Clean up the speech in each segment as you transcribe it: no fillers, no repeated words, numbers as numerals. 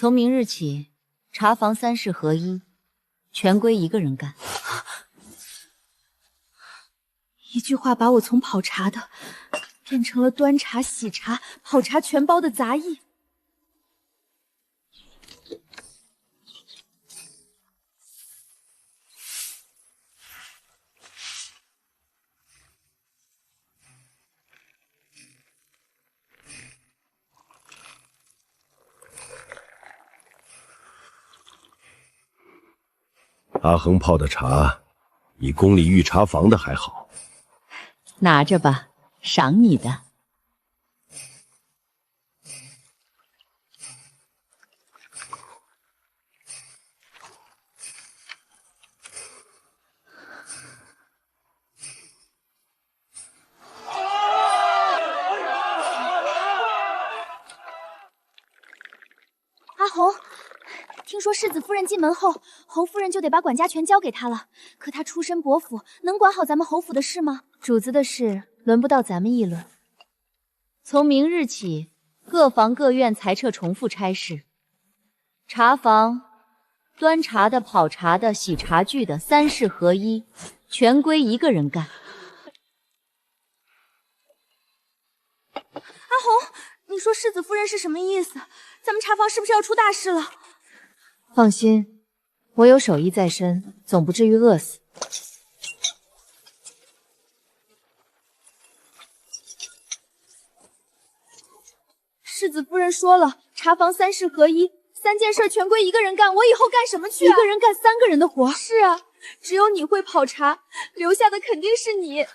从明日起，茶房3事合一，全归一个人干。一句话把我从跑茶的变成了端茶、洗茶、跑茶全包的杂役。阿恒泡的茶，比宫里御茶房的还好。拿着吧，赏你的。阿红，听说世子夫人进门后，侯夫人就得把管家权交给她了。可她出身薄府，能管好咱们侯府的事吗？主子的事轮不到咱们议论。从明日起，各房各院裁撤重复差事。茶房端茶的、跑茶的、洗茶具的3事合一，全归一个人干。阿红，你说世子夫人是什么意思？咱们茶房是不是要出大事了？放心，我有手艺在身，总不至于饿死。世子夫人说了，茶房3事合一，3件事全归一个人干，我以后干什么去啊？一个人干3个人的活？是啊，只有你会跑茶，留下的肯定是你。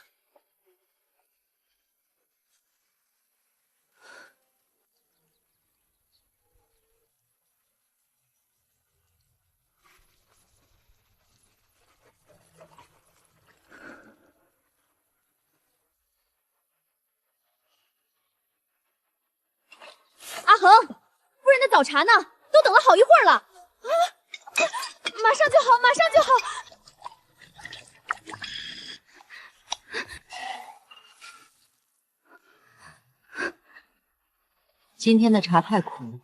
阿恒，夫人的早茶呢？都等了好一会儿了。啊，马上就好，马上就好。今天的茶太苦了。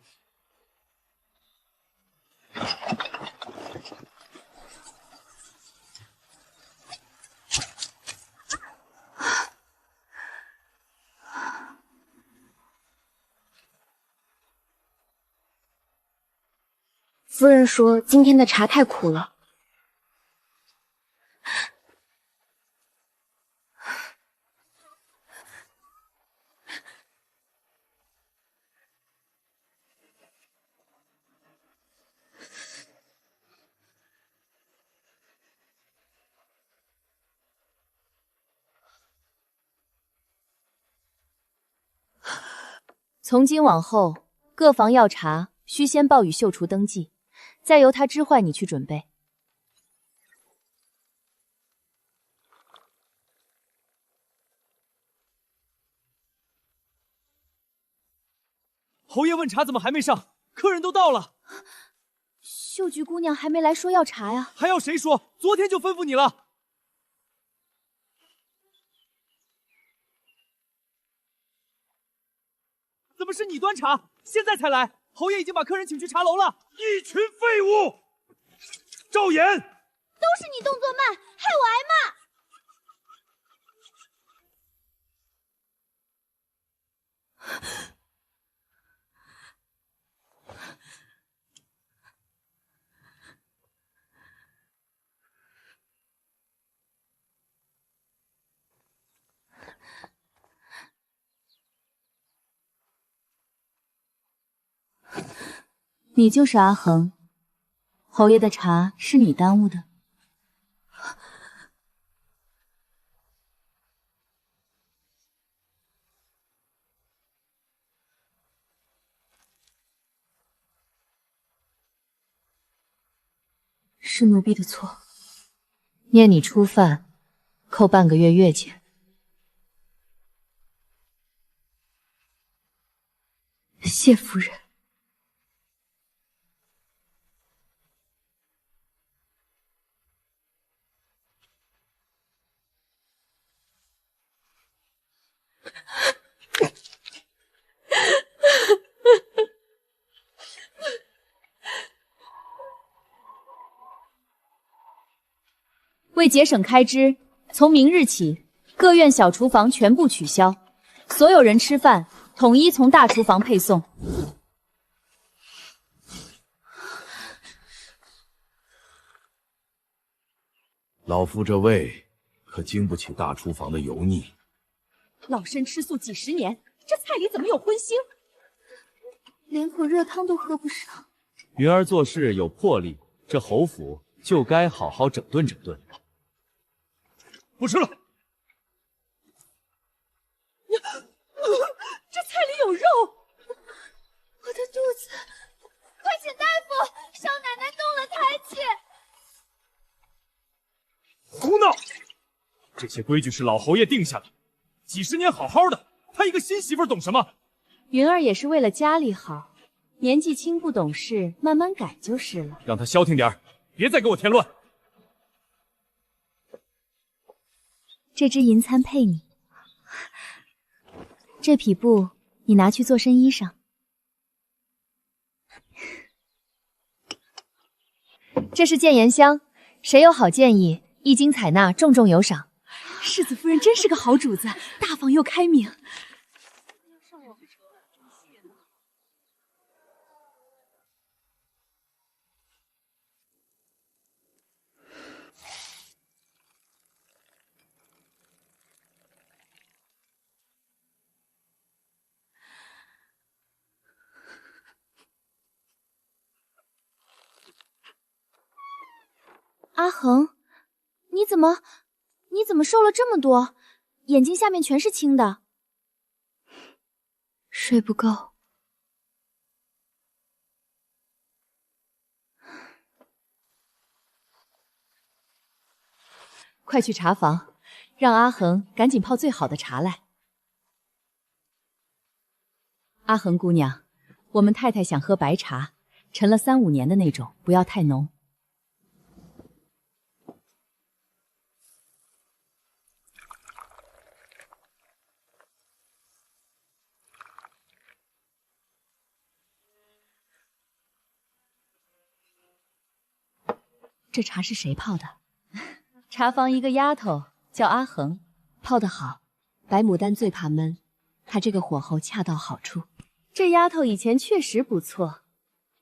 夫人说今天的茶太苦了。从今往后，各房要茶需先报与秀厨登记，再由他知唤你去准备。侯爷问茶怎么还没上？客人都到了。秀菊姑娘还没来说要茶呀？还要谁说？昨天就吩咐你了。怎么是你端茶？现在才来？侯爷已经把客人请去茶楼了。一群废物！赵岩，都是你动作慢，害我挨骂。你就是阿恒，侯爷的茶是你耽误的。是奴婢的错，念你初犯，扣半个月月钱。谢夫人。为节省开支，从明日起，各院小厨房全部取消，所有人吃饭统一从大厨房配送。老夫这胃可经不起大厨房的油腻。老身吃素几十年，这菜里怎么有荤腥？连口热汤都喝不上。云儿做事有魄力，这侯府就该好好整顿整顿。不吃了。这菜里有肉，我的肚子！快请大夫！少奶奶动了胎气。胡闹！这些规矩是老侯爷定下的，几十年好好的，他一个新媳妇懂什么？云儿也是为了家里好，年纪轻不懂事，慢慢改就是了。让他消停点，别再给我添乱。这只银餐配你，这匹布你拿去做身衣裳。这是建言香，谁有好建议，一经采纳，重重有赏。世子夫人真是个好主子，大方又开明。阿恒，你怎么瘦了这么多？眼睛下面全是青的。睡不够。快去茶房，让阿恒赶紧泡最好的茶来。阿恒姑娘，我们太太想喝白茶，陈了3、5年的那种，不要太浓。这茶是谁泡的？茶房一个丫头叫阿恒，泡得好。白牡丹最怕闷，她这个火候恰到好处。这丫头以前确实不错，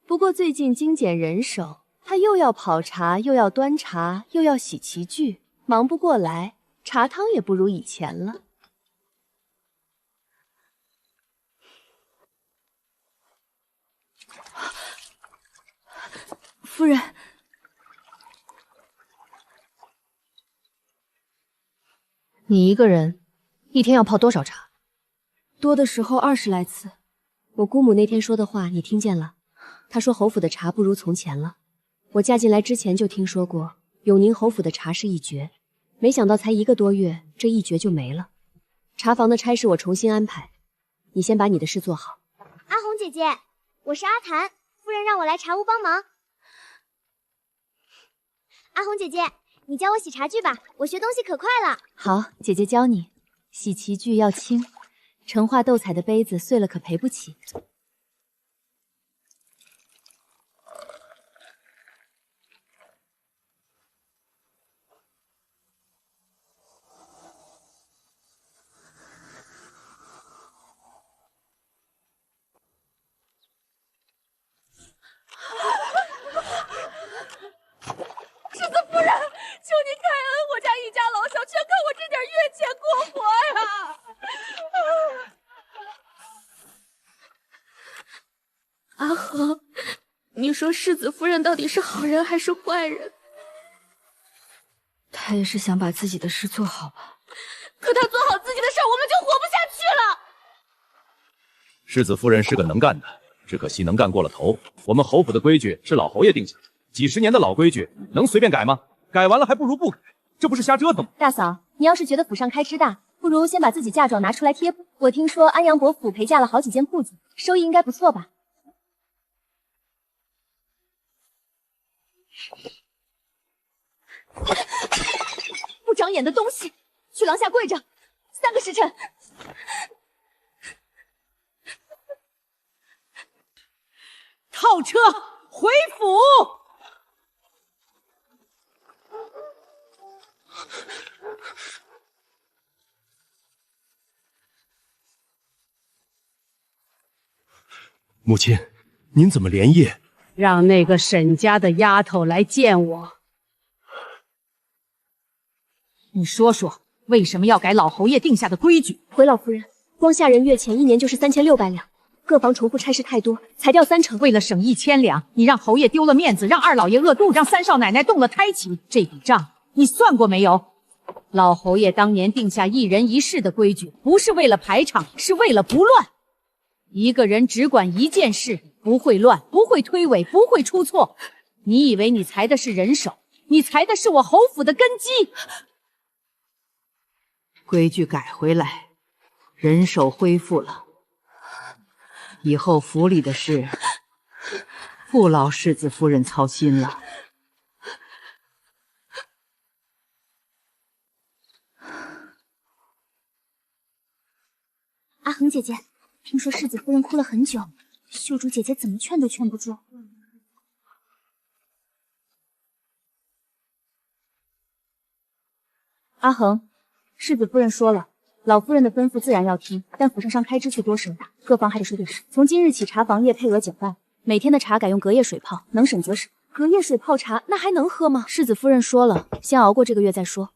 不过最近精简人手，她又要跑茶，又要端茶，又要洗器具，忙不过来，茶汤也不如以前了。夫人。你一个人一天要泡多少茶？多的时候20来次。我姑母那天说的话你听见了？她说侯府的茶不如从前了。我嫁进来之前就听说过永宁侯府的茶是一绝，没想到才1个多月，这一绝就没了。茶房的差事我重新安排，你先把你的事做好。阿红姐姐，我是阿谭，夫人让我来茶屋帮忙。阿红姐姐，你教我洗茶具吧，我学东西可快了。好，姐姐教你。洗器具要轻，盛化斗彩的杯子碎了可赔不起。世子夫人，求您开恩，我家一家老小全靠我这点月钱过活呀！阿恒，你说世子夫人到底是好人还是坏人？她也是想把自己的事做好吧。可她做好自己的事，我们就活不下去了。世子夫人是个能干的，只可惜能干过了头。我们侯府的规矩是老侯爷定下的，几十年的老规矩能随便改吗？改完了还不如不改，这不是瞎折腾吗？大嫂，你要是觉得府上开支大，不如先把自己嫁妆拿出来贴补。我听说安阳伯府陪嫁了好几间铺子，收益应该不错吧？不长眼的东西，去廊下跪着，3个时辰。套车回府。母亲，您怎么连夜？让那个沈家的丫头来见我。你说说，为什么要改老侯爷定下的规矩？回老夫人，光下人月钱1年就是3600两，各房重复差事太多，裁掉30%。为了省1000两，你让侯爷丢了面子，让二老爷饿肚，让三少奶奶动了胎气，这笔账你算过没有？老侯爷当年定下1人1室的规矩，不是为了排场，是为了不乱。一个人只管一件事，不会乱，不会推诿，不会出错。你以为你裁的是人手，你裁的是我侯府的根基。规矩改回来，人手恢复了，以后府里的事不劳世子夫人操心了。阿恒姐姐，听说世子夫人哭了很久，秀珠姐姐怎么劝都劝不住。阿恒，世子夫人说了，老夫人的吩咐自然要听，但府上开支却多省大，各房还得说对事。从今日起，茶房业配额减半，每天的茶改用隔夜水泡，能省则省。隔夜水泡茶，那还能喝吗？世子夫人说了，先熬过这个月再说。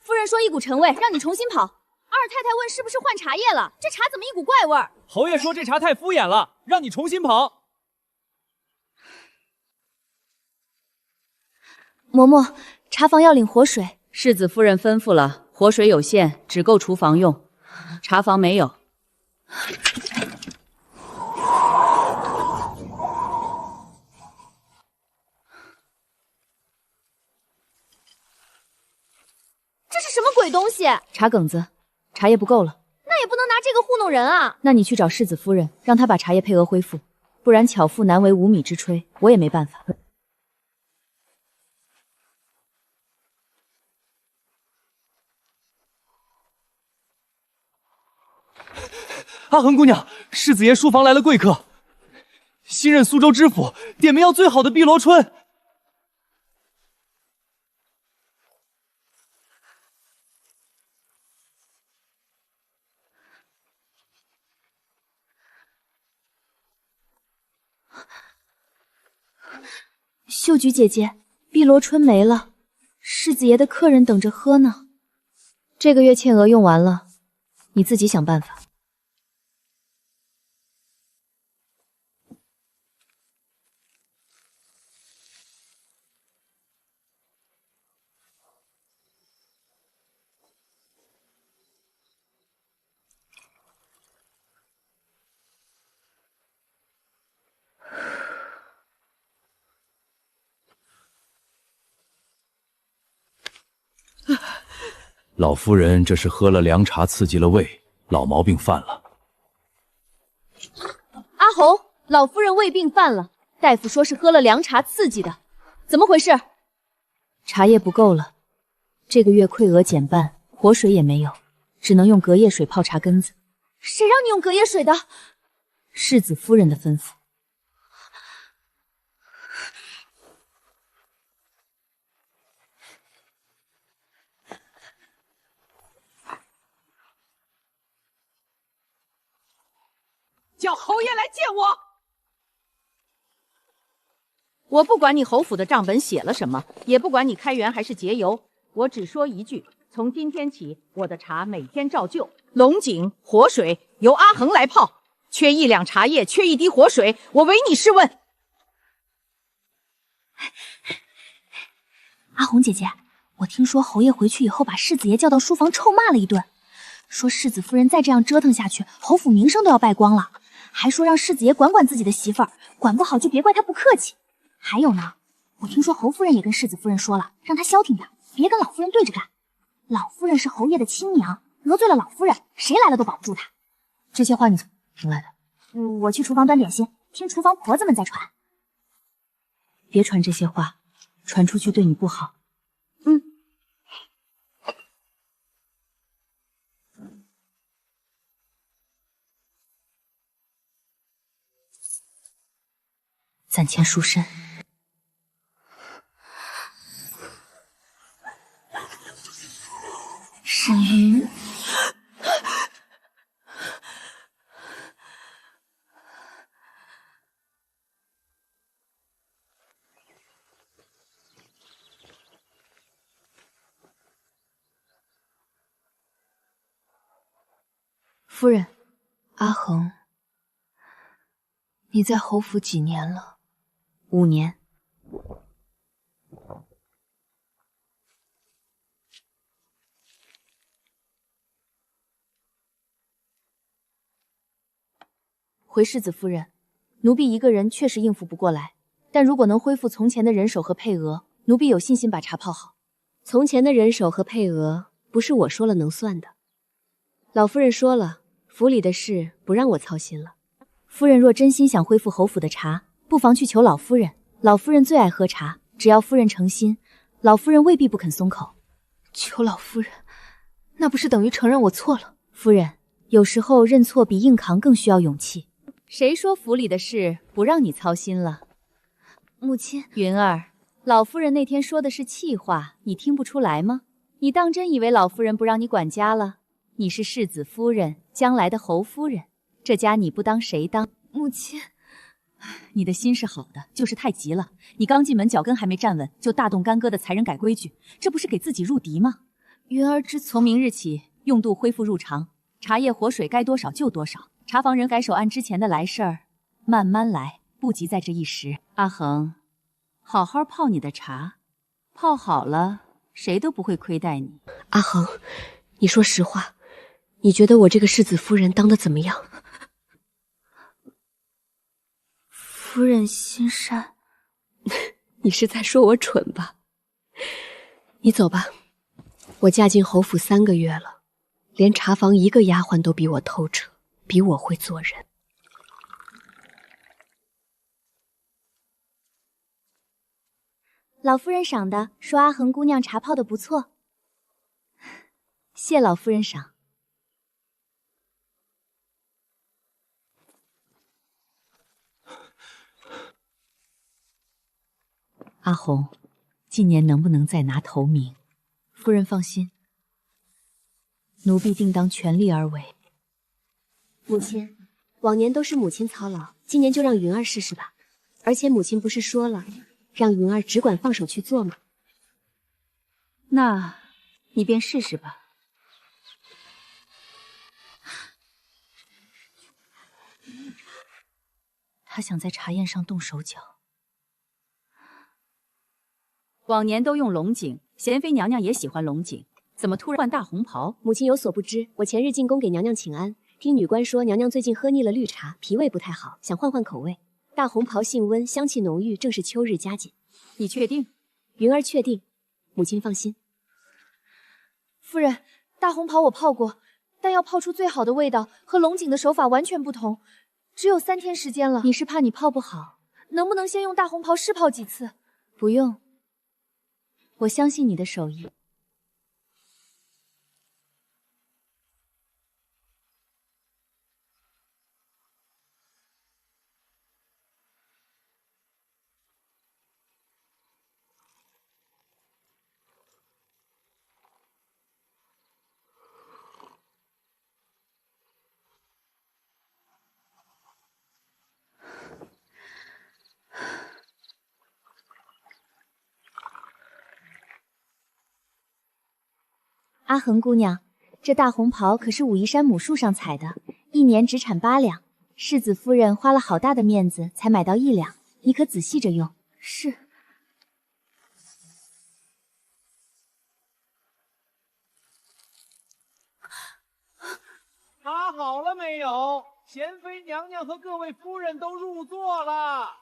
夫人说一股陈味，让你重新跑。二太太问是不是换茶叶了？这茶怎么一股怪味儿？侯爷说这茶太敷衍了，让你重新跑。嬷嬷，茶房要领活水。世子夫人吩咐了，活水有限，只够厨房用，茶房没有。这是什么鬼东西？茶梗子，茶叶不够了。那也不能拿这个糊弄人啊！那你去找世子夫人，让她把茶叶配额恢复，不然巧妇难为无米之炊，我也没办法。阿恒姑娘，世子爷书房来了贵客，新任苏州知府，点名要最好的碧螺春。秀菊姐姐，碧螺春没了，世子爷的客人等着喝呢。这个月欠额用完了，你自己想办法。老夫人这是喝了凉茶刺激了胃，老毛病犯了。阿红，老夫人胃病犯了，大夫说是喝了凉茶刺激的，怎么回事？茶叶不够了，这个月馈额减半，活水也没有，只能用隔夜水泡茶根子。谁让你用隔夜水的？世子夫人的吩咐。叫侯爷来见我。我不管你侯府的账本写了什么，也不管你开源还是节油，我只说一句：从今天起，我的茶每天照旧，龙井、活水由阿恒来泡，缺1两茶叶，缺1滴活水，我唯你是问。阿红姐姐，我听说侯爷回去以后把世子爷叫到书房臭骂了一顿，说世子夫人再这样折腾下去，侯府名声都要败光了，还说让世子爷管管自己的媳妇儿，管不好就别怪他不客气。还有呢，我听说侯夫人也跟世子夫人说了，让她消停点，别跟老夫人对着干。老夫人是侯爷的亲娘，得罪了老夫人，谁来了都保不住她。这些话你从哪来的？我去厨房端点心，听厨房婆子们在传。别传这些话，传出去对你不好。暂签赎身。神。夫人，阿恒，你在侯府几年了？5年。回世子夫人，奴婢一个人确实应付不过来，但如果能恢复从前的人手和配额，奴婢有信心把茶泡好。从前的人手和配额不是我说了能算的。老夫人说了，府里的事不让我操心了。夫人若真心想恢复侯府的茶，不妨去求老夫人。老夫人最爱喝茶，只要夫人诚心，老夫人未必不肯松口。求老夫人，那不是等于承认我错了？夫人，有时候认错比硬扛更需要勇气。谁说府里的事不让你操心了？母亲，云儿，老夫人那天说的是气话，你听不出来吗？你当真以为老夫人不让你管家了？你是世子夫人，将来的侯夫人，这家你不当谁当？母亲，你的心是好的，就是太急了。你刚进门，脚跟还没站稳，就大动干戈的裁人改规矩，这不是给自己入敌吗？云儿从明日起，用度恢复入常，茶叶活水该多少就多少。茶房人改手按之前的来事儿，慢慢来，不急在这一时。阿恒，好好泡你的茶，泡好了，谁都不会亏待你。阿恒，你说实话，你觉得我这个世子夫人当得怎么样？夫人心善。你是在说我蠢吧？你走吧，我嫁进侯府3个月了，连茶房一个丫鬟都比我透彻，比我会做人。老夫人赏的，说阿恒姑娘茶泡的不错。谢老夫人赏。阿红，今年能不能再拿头名？夫人放心，奴婢定当全力而为。母亲，往年都是母亲操劳，今年就让云儿试试吧。而且母亲不是说了，让云儿只管放手去做吗？那你便试试吧。他想在茶宴上动手脚。往年都用龙井，贤妃娘娘也喜欢龙井，怎么突然换大红袍？母亲有所不知，我前日进宫给娘娘请安，听女官说娘娘最近喝腻了绿茶，脾胃不太好，想换换口味。大红袍性温，香气浓郁，正是秋日佳景。你确定？云儿确定，母亲放心。夫人，大红袍我泡过，但要泡出最好的味道，和龙井的手法完全不同。只有3天时间了。你是怕你泡不好？能不能先用大红袍试泡几次？不用，我相信你的手艺。阿恒姑娘，这大红袍可是武夷山母树上采的，1年只产8两。世子夫人花了好大的面子才买到1两，你可仔细着用。是。查好了没有？贤妃娘娘和各位夫人都入座了。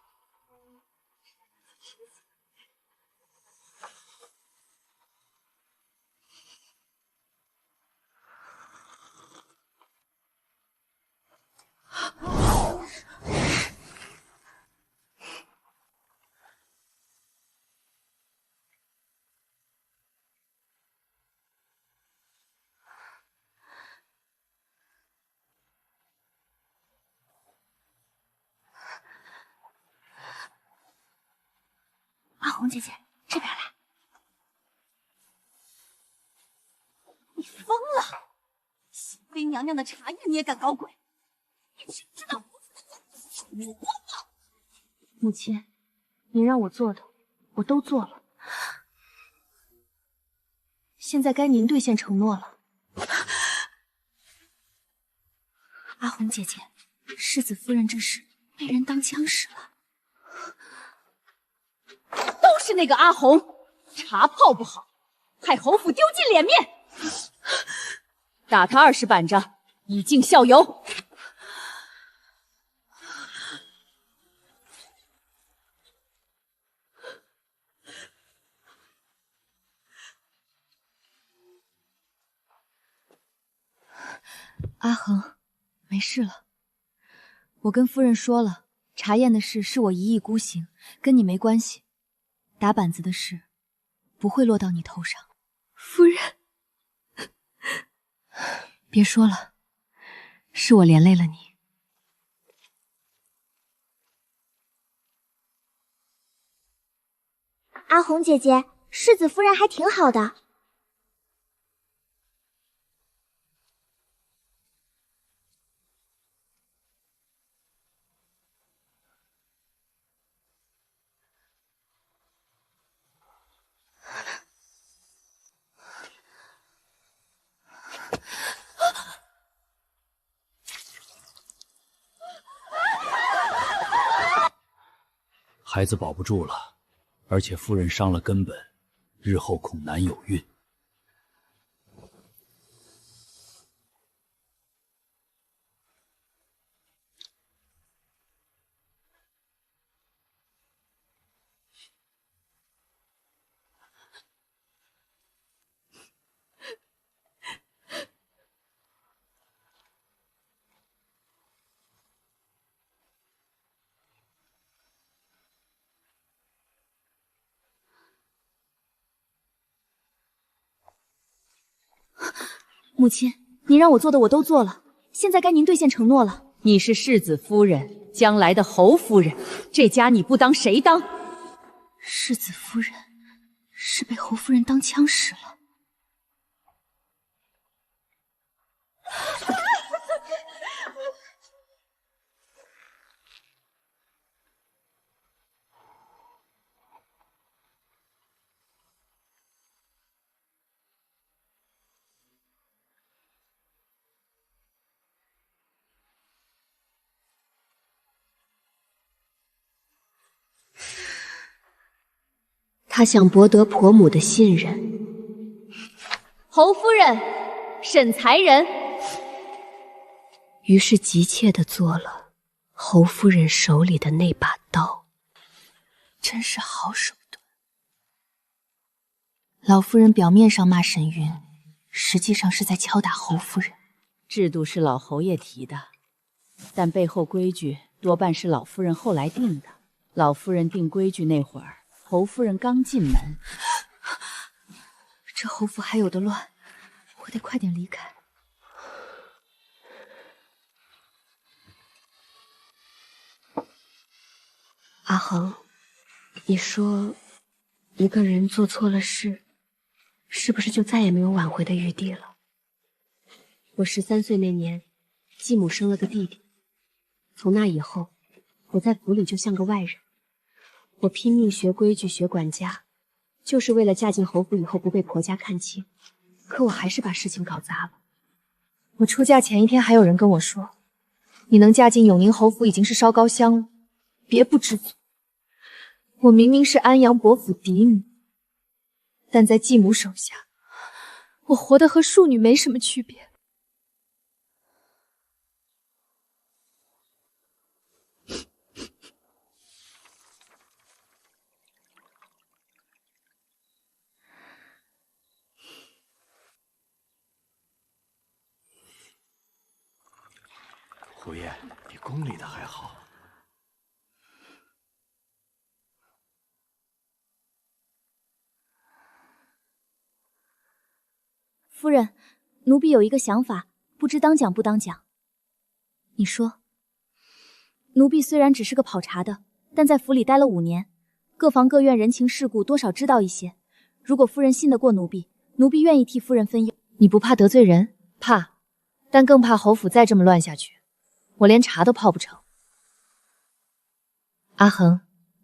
红姐姐，这边来。你疯了！新妃娘娘的茶叶你也敢搞鬼？你知不知道我光了？母亲，您让我做的，我都做了。现在该您兑现承诺了。阿红姐姐，世子夫人这是被人当枪使了。都是那个阿红，茶泡不好，害侯府丢尽脸面。打他20板杖，以儆效尤。阿恒，没事了。我跟夫人说了，茶宴的事是我一意孤行，跟你没关系。打板子的事不会落到你头上。夫人，别说了，是我连累了你。阿红姐姐，世子夫人还挺好的。孩子保不住了，而且夫人伤了根本，日后恐难有孕。母亲，您让我做的我都做了，现在该您兑现承诺了。你是世子夫人，将来的侯夫人，这家你不当谁当？世子夫人是被侯夫人当枪使了。他想博得婆母的信任。侯夫人，审才人。于是急切地做了侯夫人手里的那把刀。真是好手段。老夫人表面上骂沈云，实际上是在敲打侯夫人。制度是老侯爷提的，但背后规矩多半是老夫人后来定的。老夫人定规矩那会儿，侯夫人刚进门。这侯府还有的乱，我得快点离开。阿恒，你说一个人做错了事，是不是就再也没有挽回的余地了？我13岁那年，继母生了个弟弟，从那以后，我在府里就像个外人。我拼命学规矩，学管家，就是为了嫁进侯府以后不被婆家看轻。可我还是把事情搞砸了。我出嫁前一天还有人跟我说，你能嫁进永宁侯府已经是烧高香了，别不知足。我明明是安阳伯府嫡女，但在继母手下，我活得和庶女没什么区别。侯爷，你宫里的还好？夫人，奴婢有一个想法，不知当讲不当讲。你说。奴婢虽然只是个跑茶的，但在府里待了5年，各房各院人情世故多少知道一些。如果夫人信得过奴婢，奴婢愿意替夫人分忧。你不怕得罪人？怕，但更怕侯府再这么乱下去，我连茶都泡不成。阿恒，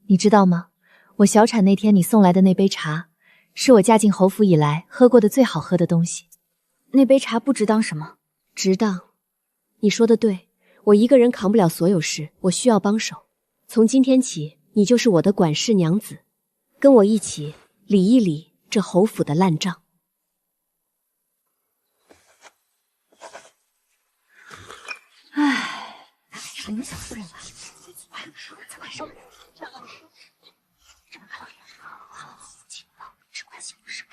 你知道吗？我小产那天你送来的那杯茶，是我嫁进侯府以来喝过的最好喝的东西。那杯茶不值当什么？值当。你说的对，我一个人扛不了所有事，我需要帮手。从今天起，你就是我的管事娘子，跟我一起理一理这侯府的烂账。唉，什么小夫人啊！快上！只关心不是。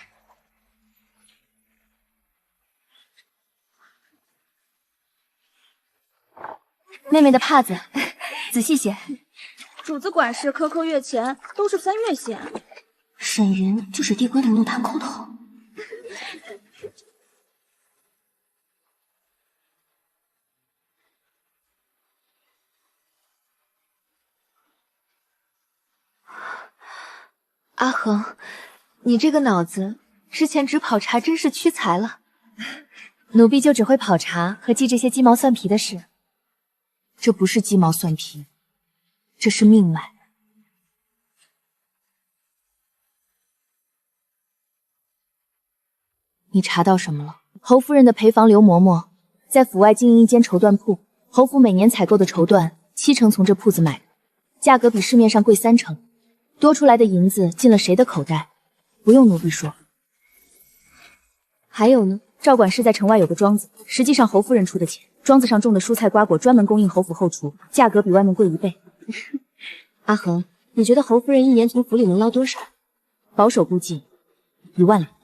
妹妹的帕子，仔细些。主子管事颗颗月前都是3月线。沈云就是帝归的怒谈口头。阿恒，你这个脑子之前只跑茶真是屈才了。奴婢就只会跑茶和记这些鸡毛蒜皮的事。这不是鸡毛蒜皮，这是命脉。你查到什么了？侯夫人的陪房刘嬷嬷在府外经营一间绸缎铺，侯府每年采购的绸缎70%从这铺子买的，价格比市面上贵30%。多出来的银子进了谁的口袋？不用奴婢说。还有呢，赵管事在城外有个庄子，实际上侯夫人出的钱，庄子上种的蔬菜瓜果专门供应侯府后厨，价格比外面贵1倍。阿恒，你觉得侯夫人一年从府里能捞多少？保守估计1万两。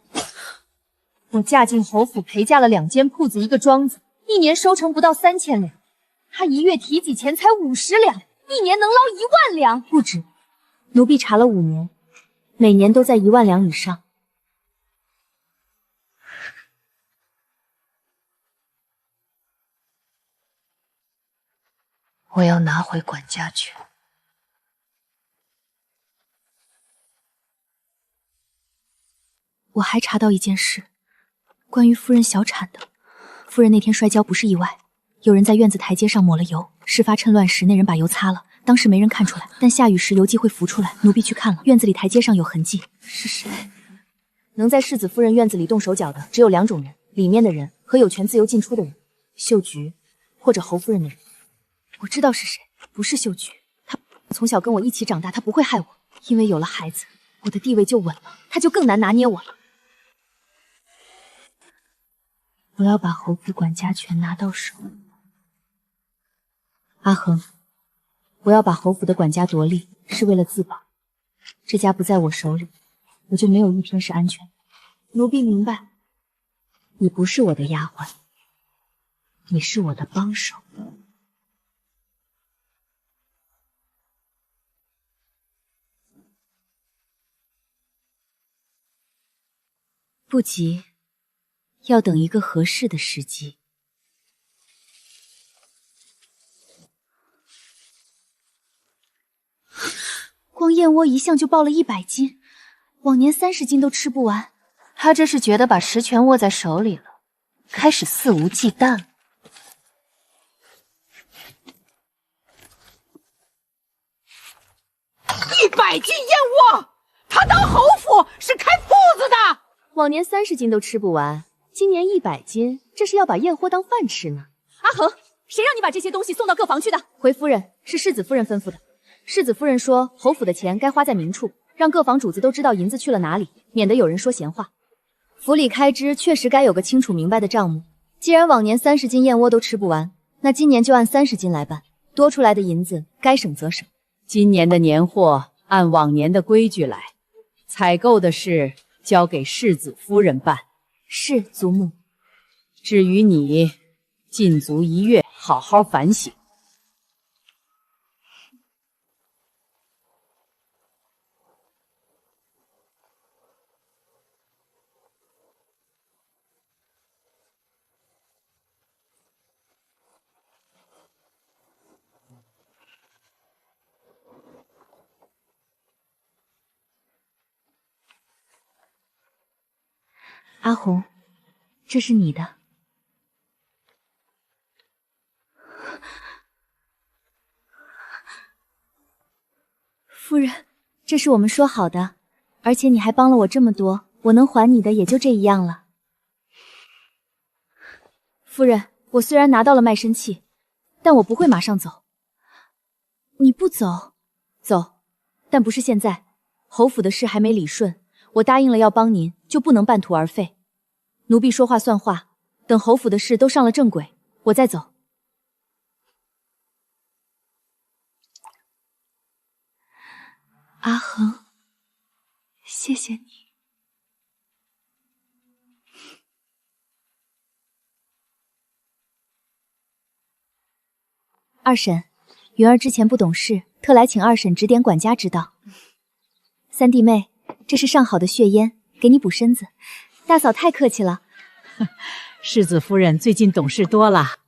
我嫁进侯府陪嫁了2间铺子，1个庄子，一年收成不到3000两。她1月提几钱才50两，一年能捞1万两，不止。奴婢查了5年，每年都在1万两以上。我要拿回管家权。我还查到一件事，关于夫人小产的。夫人那天摔跤不是意外，有人在院子台阶上抹了油，事发趁乱时那人把油擦了。当时没人看出来，但下雨时油迹会浮出来。奴婢去看了，院子里台阶上有痕迹。是谁？能在世子夫人院子里动手脚的只有2种人：里面的人和有权自由进出的人。秀菊，或者侯夫人的人。我知道是谁，不是秀菊。她从小跟我一起长大，她不会害我。因为有了孩子，我的地位就稳了，她就更难拿捏我了。我要把侯府管家权拿到手。阿恒。我要把侯府的管家夺利，是为了自保。这家不在我手里，我就没有一天是安全的。奴婢明白，你不是我的丫鬟，你是我的帮手。不急，要等一个合适的时机。光燕窝一向就报了100斤，往年30斤都吃不完。他这是觉得把实权握在手里了，开始肆无忌惮了。100斤燕窝，他当侯府是开铺子的。往年30斤都吃不完，今年100斤，这是要把燕窝当饭吃呢。阿恒，谁让你把这些东西送到各房去的？回夫人，是世子夫人吩咐的。世子夫人说，侯府的钱该花在明处，让各房主子都知道银子去了哪里，免得有人说闲话。府里开支确实该有个清楚明白的账目。既然往年30斤燕窝都吃不完，那今年就按30斤来办，多出来的银子该省则省。今年的年货按往年的规矩来，采购的事交给世子夫人办。是，祖母。至于你，禁足1月，好好反省。阿红，这是你的。夫人，这是我们说好的，而且你还帮了我这么多，我能还你的也就这一样了。夫人，我虽然拿到了卖身契，但我不会马上走。你不走？走，但不是现在。侯府的事还没理顺，我答应了要帮您，就不能半途而废。奴婢说话算话，等侯府的事都上了正轨，我再走。阿恒，谢谢你。二婶，云儿之前不懂事，特来请二婶指点管家之道。三弟妹，这是上好的血烟，给你补身子。大嫂太客气了。世子夫人最近懂事多了。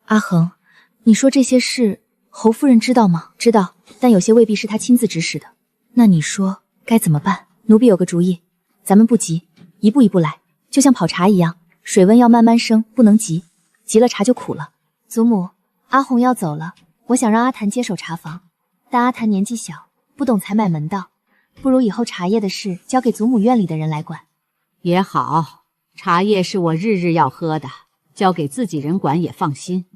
阿恒，你说这些事，侯夫人知道吗？知道，但有些未必是她亲自指使的。那你说该怎么办？奴婢有个主意，咱们不急，一步一步来，就像泡茶一样，水温要慢慢升，不能急，急了茶就苦了。祖母，阿红要走了，我想让阿谭接手茶房，但阿谭年纪小，不懂采买门道，不如以后茶叶的事交给祖母院里的人来管。也好，茶叶是我日日要喝的，交给自己人管也放心。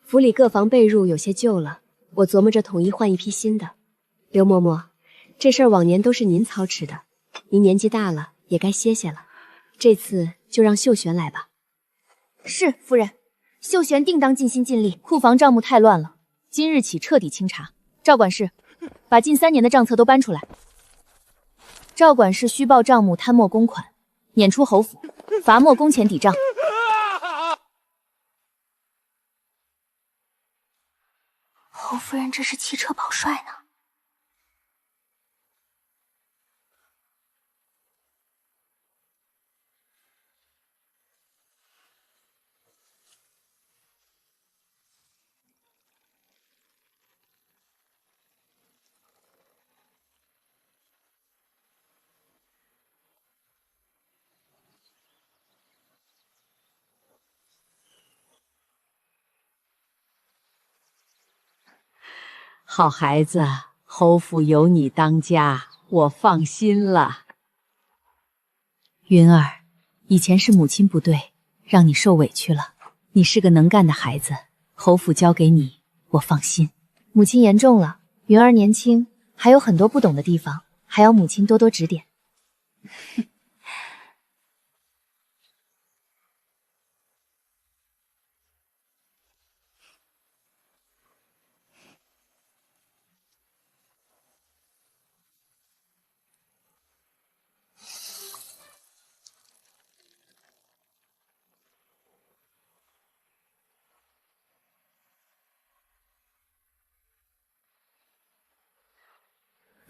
府里各房被褥有些旧了，我琢磨着统一换一批新的。刘嬷嬷，这事儿往年都是您操持的，您年纪大了，也该歇歇了。这次就让秀璇来吧。是，夫人。秀璇定当尽心尽力。库房账目太乱了，今日起彻底清查。赵管事，把近3年的账册都搬出来。赵管事虚报账目，贪墨公款，撵出侯府，罚没工钱抵账。侯夫人这是骑车保帅呢。好孩子，侯府有你当家，我放心了。云儿，以前是母亲不对，让你受委屈了。你是个能干的孩子，侯府交给你，我放心。母亲言重了，云儿年轻，还有很多不懂的地方，还要母亲多多指点。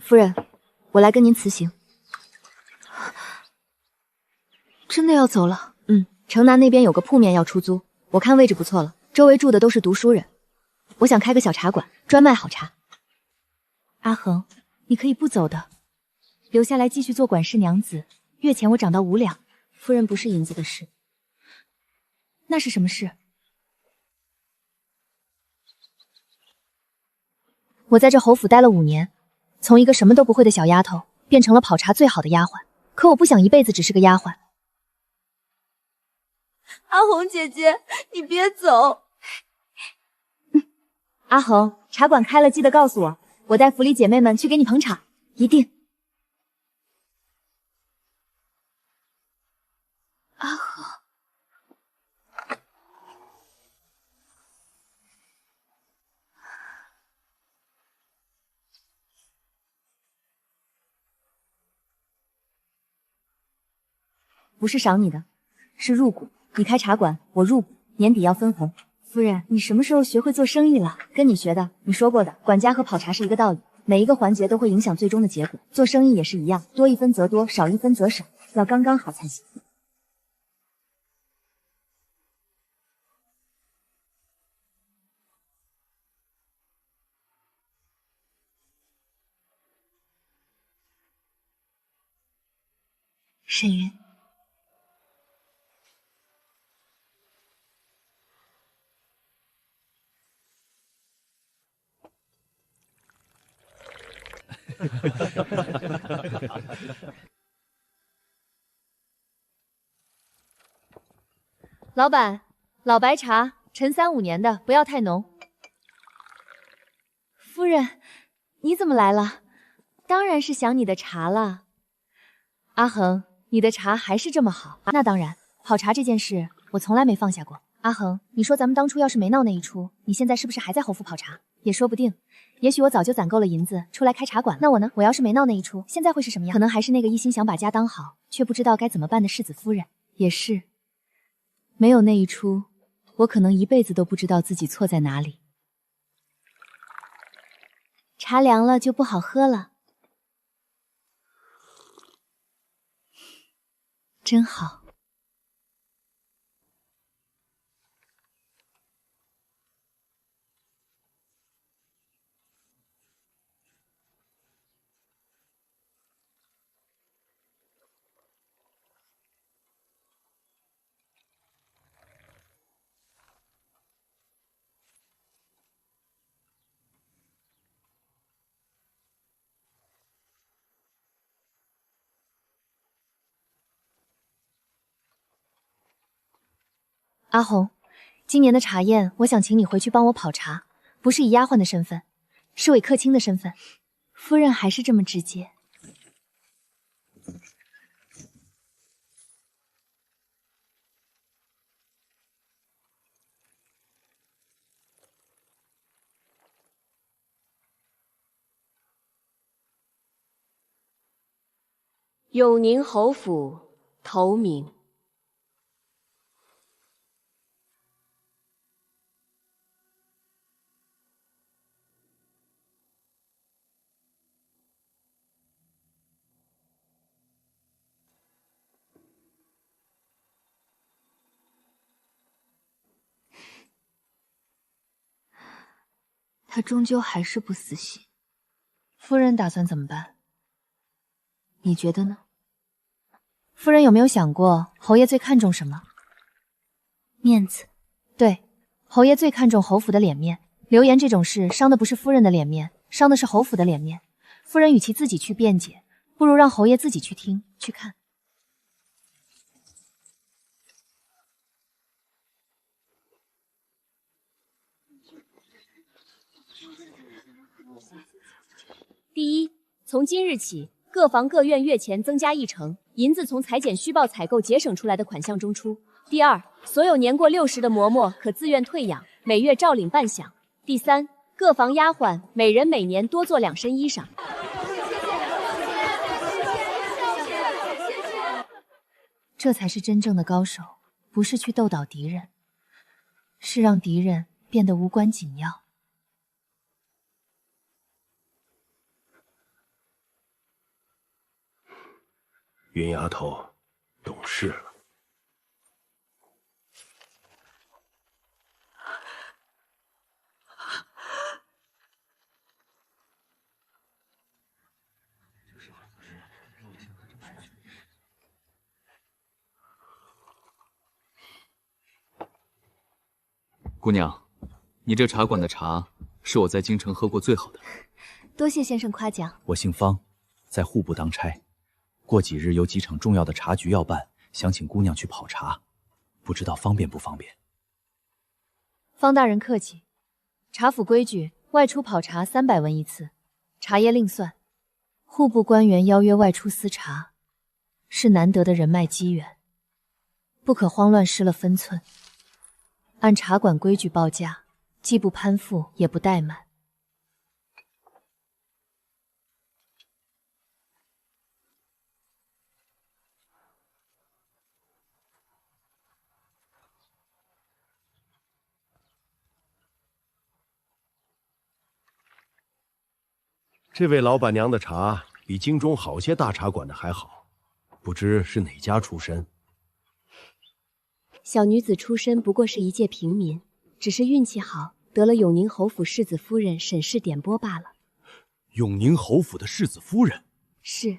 夫人，我来跟您辞行。真的要走了？城南那边有个铺面要出租，我看位置不错了，周围住的都是读书人。我想开个小茶馆，专卖好茶。阿恒，你可以不走的，留下来继续做管事娘子。月前我涨到5两。夫人不是银子的事。那是什么事？我在这侯府待了5年。从一个什么都不会的小丫头，变成了跑茶最好的丫鬟。可我不想一辈子只是个丫鬟。阿红姐姐，你别走。阿恒，茶馆开了记得告诉我，我带府里姐妹们去给你捧场，一定。阿恒。不是赏你的，是入股。你开茶馆，我入股，年底要分红。夫人，你什么时候学会做生意了？跟你学的，你说过的，管家和跑茶是一个道理，每一个环节都会影响最终的结果。做生意也是一样，多一分则多，少一分则少，要刚刚好才行。沈云。老板，老白茶，陈3、5年的，不要太浓。夫人，你怎么来了？当然是想你的茶了。阿恒，你的茶还是这么好。那当然，跑茶这件事我从来没放下过。阿恒，你说咱们当初要是没闹那一出，你现在是不是还在侯府跑茶？也说不定。也许我早就攒够了银子，出来开茶馆。那我呢？我要是没闹那一出，现在会是什么样？可能还是那个一心想把家当好，却不知道该怎么办的世子夫人。也是，没有那一出，我可能一辈子都不知道自己错在哪里。茶凉了就不好喝了，真好。阿红，今年的茶宴，我想请你回去帮我跑茶，不是以丫鬟的身份，是韦客卿的身份。夫人还是这么直接。永宁侯府头名。他终究还是不死心。夫人打算怎么办？你觉得呢？夫人有没有想过，侯爷最看重什么？面子。对，侯爷最看重侯府的脸面。流言这种事，伤的不是夫人的脸面，伤的是侯府的脸面。夫人与其自己去辩解，不如让侯爷自己去听、去看。第一，从今日起，各房各院月钱增加1成，银子从裁剪虚报采购节省出来的款项中出。第二，所有年过60的嬷嬷可自愿退养，每月照领半饷。第三，各房丫鬟每人每年多做2身衣裳。这才是真正的高手，不是去斗倒敌人，是让敌人变得无关紧要。云丫头懂事了。姑娘，你这茶馆的茶是我在京城喝过最好的。多谢先生夸奖。我姓方，在户部当差，过几日有几场重要的茶局要办，想请姑娘去跑茶，不知道方便不方便？方大人客气。茶府规矩，外出跑茶300文一次，茶叶另算。户部官员邀约外出私茶，是难得的人脉机缘，不可慌乱失了分寸。按茶馆规矩报价，既不攀附，也不怠慢。这位老板娘的茶比京中好些大茶馆的还好，不知是哪家出身？小女子出身不过是一介平民，只是运气好，得了永宁侯府世子夫人沈氏点拨罢了。永宁侯府的世子夫人？是，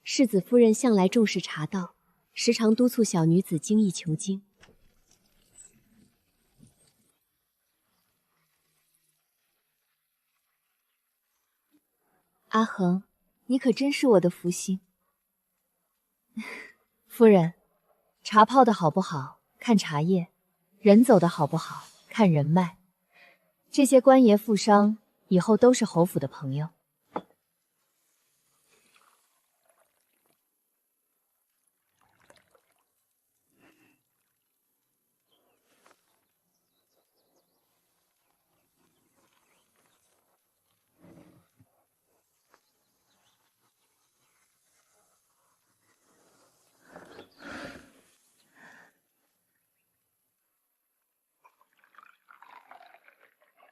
世子夫人向来重视茶道，时常督促小女子精益求精。阿恒，你可真是我的福星。夫人，茶泡的好不好看茶叶，人走的好不好看人脉。这些官爷富商以后都是侯府的朋友。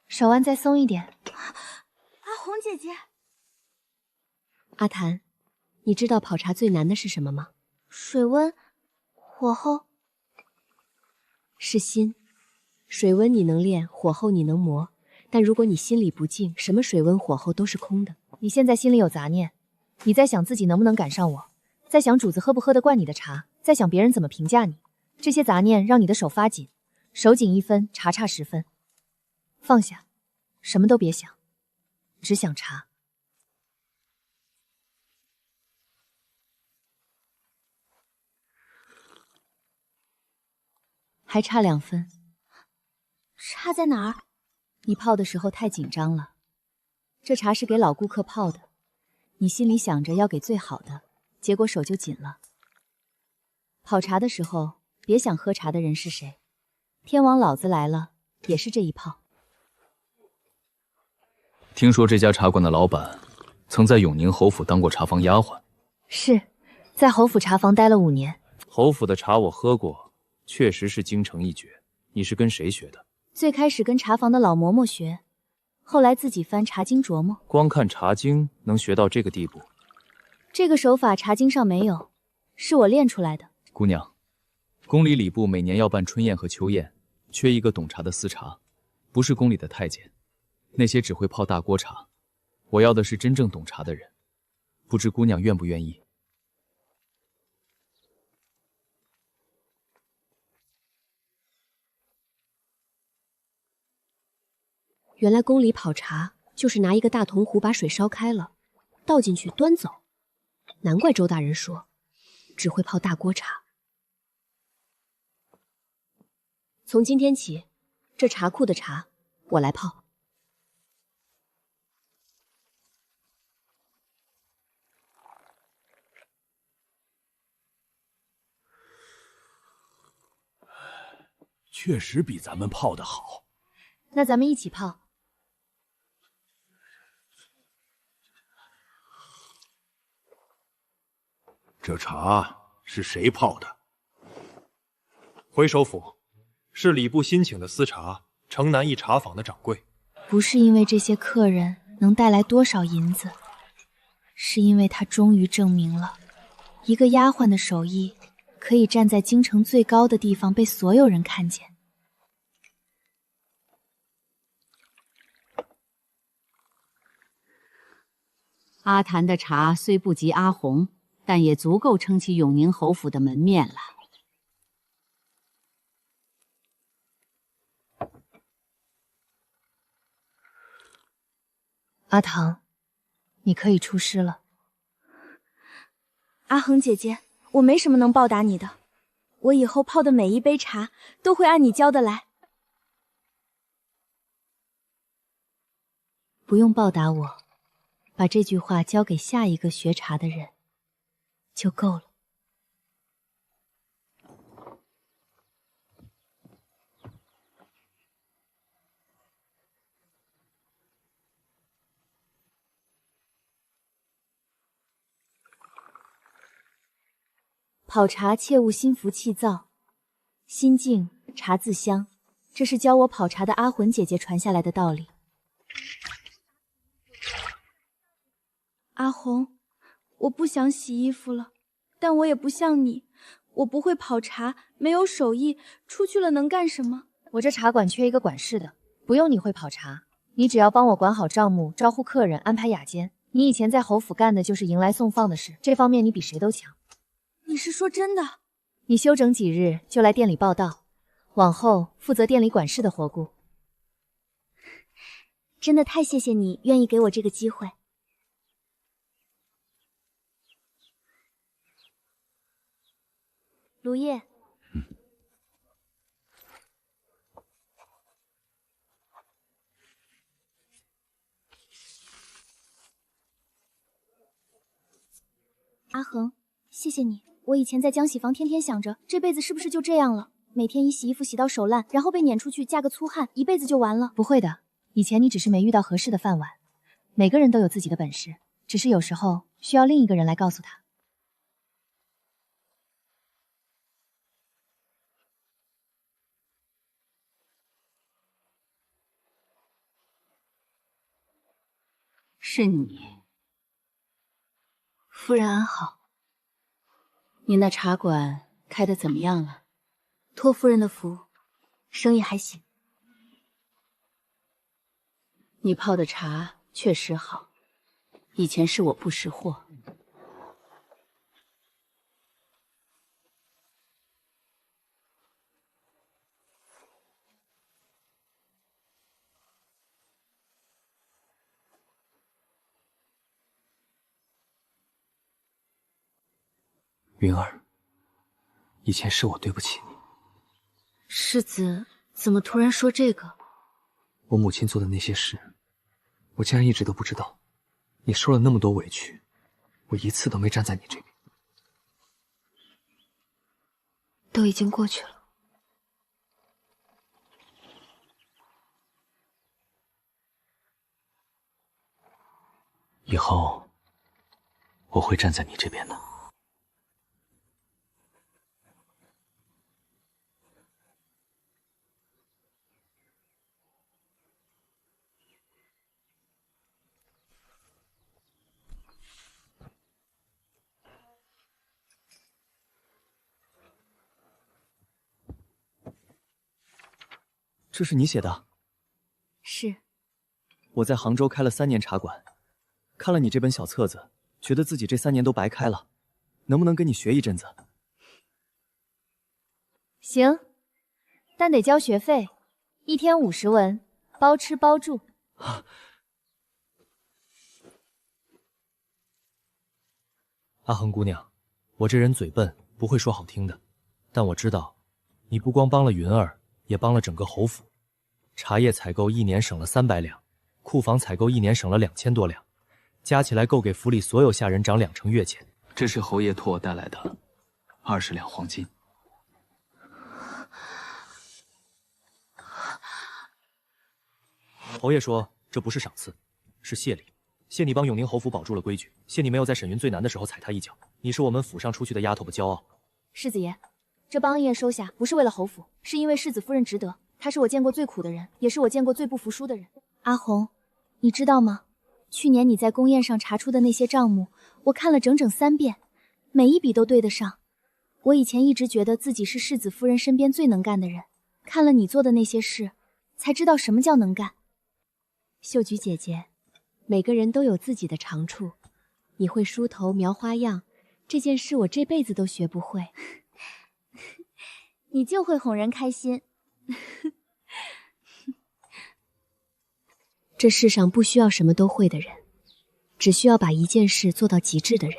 手腕再松一点。阿红姐姐，阿檀，你知道跑茶最难的是什么吗？水温、火候。是心。水温你能练，火候你能磨，但如果你心里不静，什么水温火候都是空的。你现在心里有杂念，你在想自己能不能赶上我，在想主子喝不喝得惯你的茶，在想别人怎么评价你。这些杂念让你的手发紧，手紧1分，茶差10分。放下，什么都别想，只想茶。还差2分。差在哪儿？你泡的时候太紧张了。这茶是给老顾客泡的，你心里想着要给最好的，结果手就紧了。泡茶的时候，别想喝茶的人是谁，天王老子来了也是这一泡。听说这家茶馆的老板曾在永宁侯府当过茶房丫鬟。是，在侯府茶房待了5年。侯府的茶我喝过，确实是精诚一绝。你是跟谁学的？最开始跟茶房的老嬷嬷学，后来自己翻茶经琢磨。光看茶经能学到这个地步？这个手法茶经上没有，是我练出来的。姑娘，宫里礼部每年要办春宴和秋宴，缺一个懂茶的司茶，不是宫里的太监，那些只会泡大锅茶。我要的是真正懂茶的人，不知姑娘愿不愿意？原来宫里跑茶就是拿一个大铜壶把水烧开了，倒进去端走。难怪周大人说只会泡大锅茶。从今天起，这茶库的茶我来泡。确实比咱们泡的好。那咱们一起泡。这茶是谁泡的？回首府，是礼部新请的司茶城南一茶坊的掌柜。不是因为这些客人能带来多少银子，是因为他终于证明了，一个丫鬟的手艺可以站在京城最高的地方被所有人看见。阿檀的茶虽不及阿红，但也足够撑起永宁侯府的门面了。阿唐，你可以出师了。阿恒姐姐，我没什么能报答你的，我以后泡的每一杯茶都会按你教的来。不用报答我，把这句话交给下一个学茶的人就够了。跑茶切勿心浮气躁，心静茶自香，这是教我跑茶的阿魂姐姐传下来的道理。阿红，我不想洗衣服了，但我也不像你，我不会泡茶，没有手艺，出去了能干什么？我这茶馆缺一个管事的，不用你会泡茶，你只要帮我管好账目，招呼客人，安排雅间。你以前在侯府干的就是迎来送放的事，这方面你比谁都强。你是说真的？你休整几日就来店里报到，往后负责店里管事的活顾。真的太谢谢你，愿意给我这个机会。卢叶，阿恒，谢谢你。我以前在江洗房天天想着，这辈子是不是就这样了？每天一洗衣服洗到手烂，然后被撵出去嫁个粗汉，一辈子就完了。不会的，以前你只是没遇到合适的饭碗。每个人都有自己的本事，只是有时候需要另一个人来告诉他。是你。夫人安好。你那茶馆开得怎么样了？托夫人的福，生意还行。你泡的茶确实好，以前是我不识货。云儿，以前是我对不起你。世子怎么突然说这个？我母亲做的那些事，我竟然一直都不知道。你受了那么多委屈，我一次都没站在你这边。都已经过去了。以后我会站在你这边的。这是你写的？是。我在杭州开了3年茶馆，看了你这本小册子，觉得自己这3年都白开了，能不能跟你学一阵子？行，但得交学费，1天50文，包吃包住。阿恒姑娘，我这人嘴笨，不会说好听的，但我知道，你不光帮了云儿，也帮了整个侯府。茶叶采购1年省了300两，库房采购1年省了2000多两，加起来够给府里所有下人涨2成月钱。这是侯爷托我带来的20两黄金。侯爷说这不是赏赐，是谢礼，谢你帮永宁侯府保住了规矩，谢你没有在沈云最难的时候踩他一脚，你是我们府上出去的丫头的骄傲。世子爷，这帮恩业收下，不是为了侯府，是因为世子夫人值得。她是我见过最苦的人，也是我见过最不服输的人。阿红，你知道吗？去年你在宫宴上查出的那些账目，我看了整整3遍，每一笔都对得上。我以前一直觉得自己是世子夫人身边最能干的人，看了你做的那些事，才知道什么叫能干。秀菊姐姐，每个人都有自己的长处，你会梳头描花样，这件事我这辈子都学不会。你就会哄人开心。这世上不需要什么都会的人，只需要把一件事做到极致的人。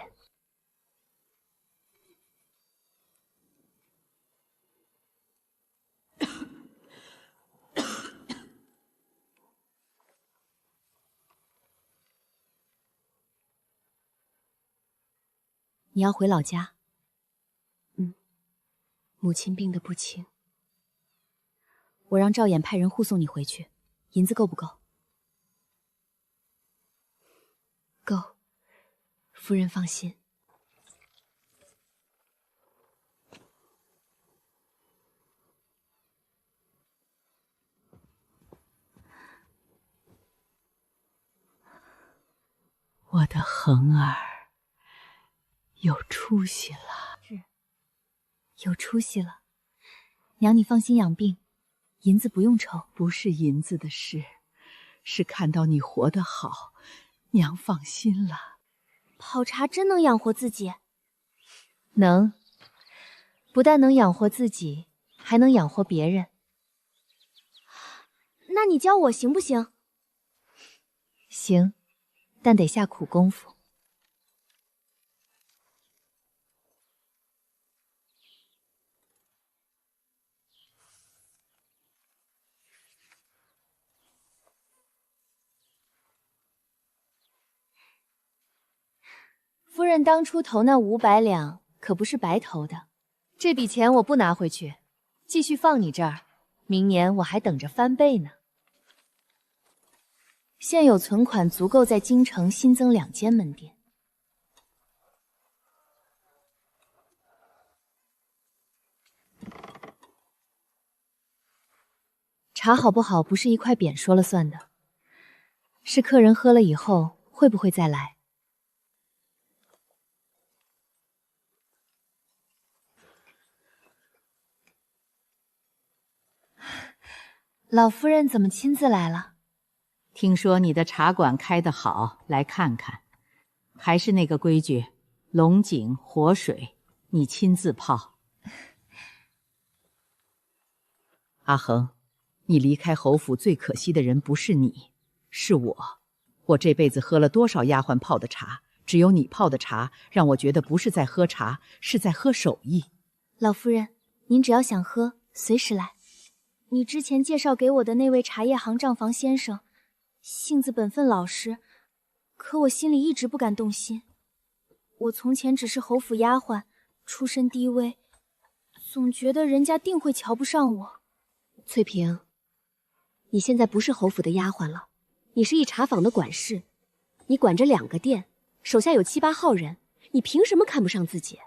你要回老家？母亲病得不轻，我让赵衍派人护送你回去，银子够不够？够，夫人放心。我的恒儿有出息了。是，有出息了。娘，你放心养病，银子不用愁。不是银子的事，是看到你活得好，娘放心了。泡茶真能养活自己？能，不但能养活自己，还能养活别人。那你教我行不行？行，但得下苦功夫。夫人当初投那500两可不是白投的，这笔钱我不拿回去，继续放你这儿，明年我还等着翻倍呢。现有存款足够在京城新增2间门店。茶好不好不是一块匾说了算的，是客人喝了以后会不会再来。老夫人怎么亲自来了？听说你的茶馆开得好，来看看。还是那个规矩，龙井活水，你亲自泡。阿恒，你离开侯府最可惜的人不是你，是我。我这辈子喝了多少丫鬟泡的茶，只有你泡的茶让我觉得不是在喝茶，是在喝手艺。老夫人，您只要想喝，随时来。你之前介绍给我的那位茶叶行账房先生，性子本分老实，可我心里一直不敢动心。我从前只是侯府丫鬟，出身低微，总觉得人家定会瞧不上我。翠萍，你现在不是侯府的丫鬟了，你是一茶坊的管事，你管着2个店，手下有7、8号人，你凭什么看不上自己？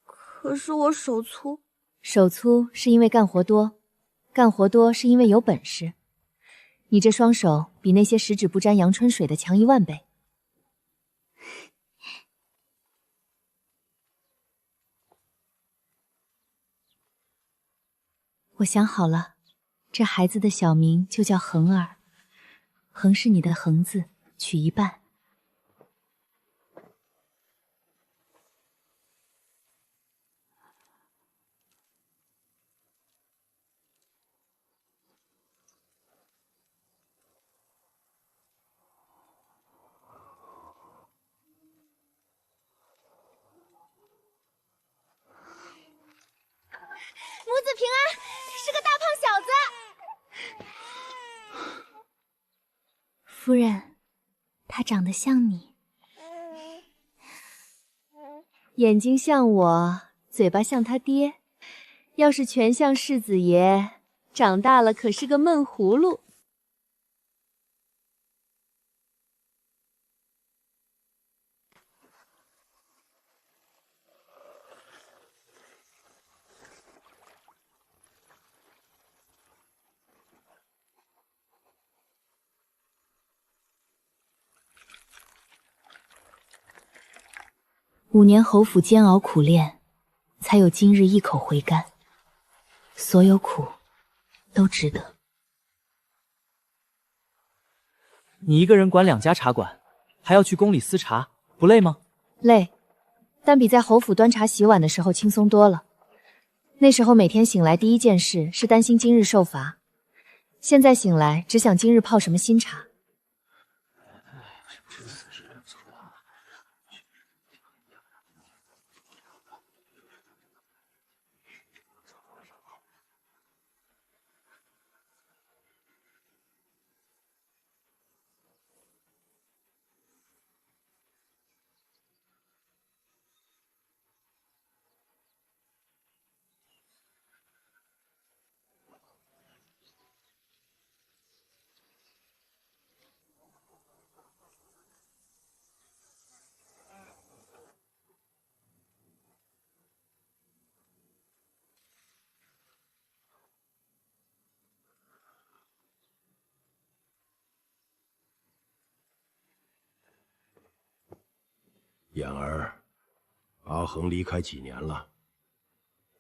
可是我手粗。手粗是因为干活多，干活多是因为有本事。你这双手比那些十指不沾阳春水的强10000倍。我想好了，这孩子的小名就叫恒儿，恒是你的恒字，取一半。母子平安，是个大胖小子。夫人，他长得像你，眼睛像我，嘴巴像他爹。要是全像世子爷，长大了可是个闷葫芦。5年侯府煎熬苦练，才有今日一口回甘。所有苦都值得。你一个人管2家茶馆，还要去宫里司茶，不累吗？累，但比在侯府端茶洗碗的时候轻松多了。那时候每天醒来第一件事是担心今日受罚，现在醒来只想今日泡什么新茶。燕儿，阿恒离开几年了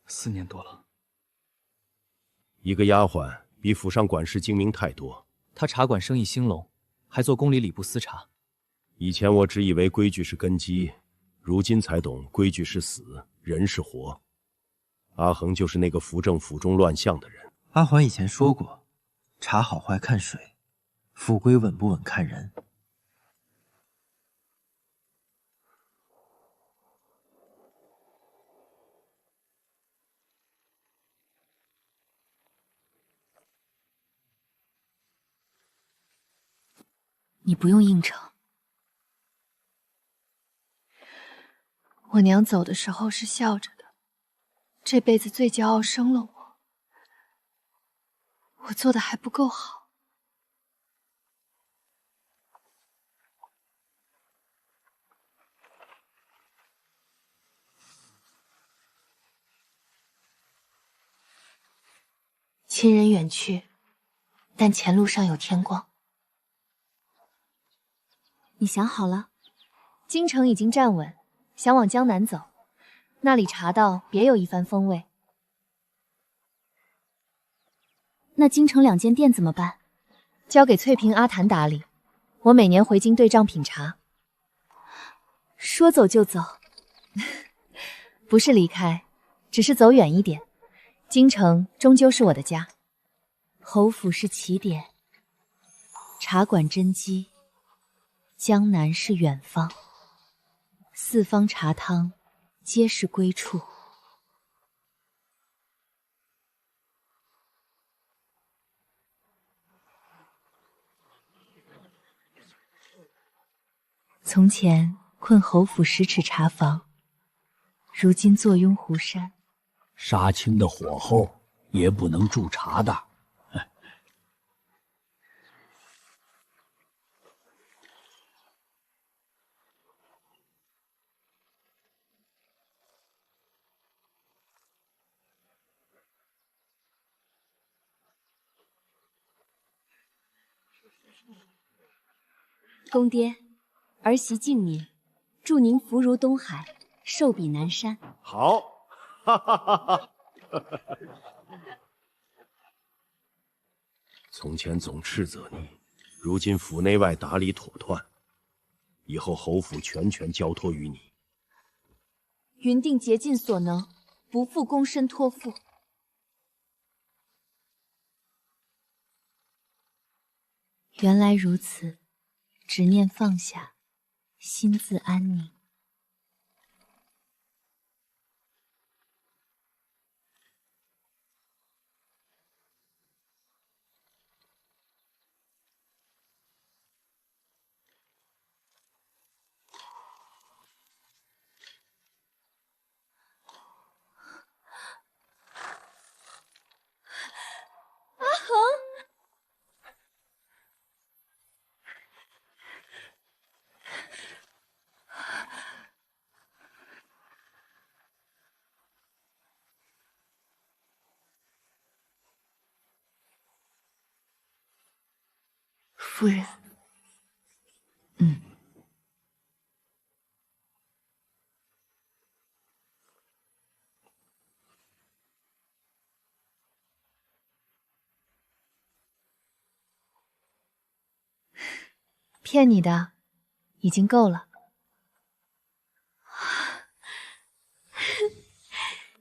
？4年多了。一个丫鬟比府上管事精明太多。她茶馆生意兴隆，还做宫里礼部司察。以前我只以为规矩是根基，如今才懂规矩是死，人是活。阿恒就是那个扶正府中乱象的人。阿环以前说过，茶好坏看水，府规稳不稳看人。你不用应承。我娘走的时候是笑着的，这辈子最骄傲生了我，我做的还不够好。亲人远去，但前路上有天光。你想好了？京城已经站稳，想往江南走，那里茶道别有一番风味。那京城2间店怎么办？交给翠萍、阿谭打理，我每年回京对账品茶。说走就走？不是离开，只是走远一点。京城终究是我的家，侯府是起点，茶馆根基。江南是远方，四方茶汤皆是归处。从前困侯府10尺茶房，如今坐拥湖山。杀青的火候也不能驻茶的。公爹，儿媳敬您，祝您福如东海，寿比南山。好，哈哈哈哈！从前总斥责你，如今府内外打理妥当，以后侯府全权交托于你。云定竭尽所能，不负躬身托付。原来如此。执念放下，心自安宁。阿恒。夫人，骗你的，已经够了。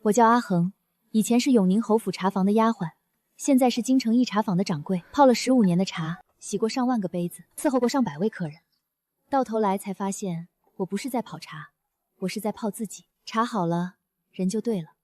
我叫阿恒，以前是永宁侯府茶房的丫鬟，现在是京城一茶坊的掌柜，泡了15年的茶，洗过上万个杯子，伺候过上百位客人。到头来才发现，我不是在泡茶，我是在泡自己。茶好了，人就对了。